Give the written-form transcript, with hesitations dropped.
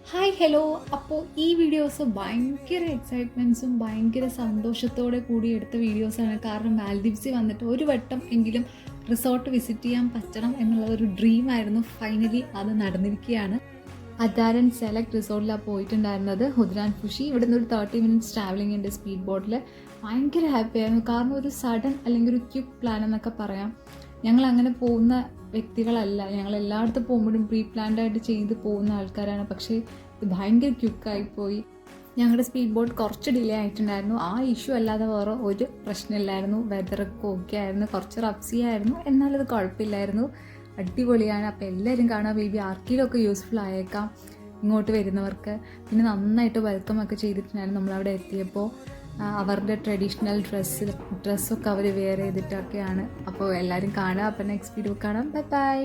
Hi hello. അപ്പോൾ ഈ videos ഭയങ്കര എക്സൈറ്റ്മെൻറ്റ്സും ഭയങ്കര സന്തോഷത്തോടെ കൂടി എടുത്ത വീഡിയോസാണ്. കാരണം മാൽദീവ്സിൽ വന്നിട്ട് ഒരു വട്ടം എങ്കിലും റിസോർട്ട് വിസിറ്റ് ചെയ്യാൻ പറ്റണം എന്നുള്ളതൊരു ഡ്രീമായിരുന്നു. ഫൈനലി അത് നടന്നിരിക്കുകയാണ്. അദാരൻ സെലക്ട് റിസോർട്ടിലാണ് പോയിട്ടുണ്ടായിരുന്നത്. ഹുദ്രാൻ ഫുഷി ഇവിടെ നിന്ന് ഒരു 30 മിനിറ്റ്സ് ട്രാവലിംഗ് ഉണ്ട് സ്പീഡ് ബോട്ടിൽ. ഭയങ്കര ഹാപ്പി ആയിരുന്നു. കാരണം ഒരു സഡൻ അല്ലെങ്കിൽ ഒരു ക്വിക്ക് പ്ലാൻ എന്നൊക്കെ പറയാം. ഞങ്ങൾ അങ്ങനെ പോകുന്ന വ്യക്തികളല്ല. ഞങ്ങൾ എല്ലായിടത്തും പോകുമ്പോഴും പ്രീ പ്ലാൻഡ് ആയിട്ട് ചെയ്ത് പോകുന്ന ആൾക്കാരാണ്. പക്ഷേ ഇത് ഭയങ്കര ക്വിക്കായിപ്പോയി. ഞങ്ങളുടെ സ്പീഡ് ബോട്ട് കുറച്ച് ഡിലേ ആയിട്ടുണ്ടായിരുന്നു. ആ ഇഷ്യൂ അല്ലാതെ വേറെ ഒരു പ്രശ്നമില്ലായിരുന്നു. വെതറൊക്കെ ഓക്കെ ആയിരുന്നു. കുറച്ച് റബ്സി ആയിരുന്നു, എന്നാലത് കുഴപ്പമില്ലായിരുന്നു. അടിപൊളിയാണ്. അപ്പോൾ എല്ലാവരും കാണാൻ ബേബി ആർക്കിലൊക്കെ യൂസ്ഫുൾ ആയേക്കാം ഇങ്ങോട്ട് വരുന്നവർക്ക്. പിന്നെ നന്നായിട്ട് വെൽക്കം ഒക്കെ ചെയ്തിട്ടുണ്ടായിരുന്നു നമ്മളവിടെ എത്തിയപ്പോൾ. അവരുടെ ട്രഡീഷണൽ ഡ്രസ്സൊക്കെ അവർ വെയർ ചെയ്തിട്ടൊക്കെയാണ്. അപ്പോൾ എല്ലാവരും കാണുക. അപ്പോൾ നെക്സ്റ്റ് വീഡിയോ കാണാം. Bye bye.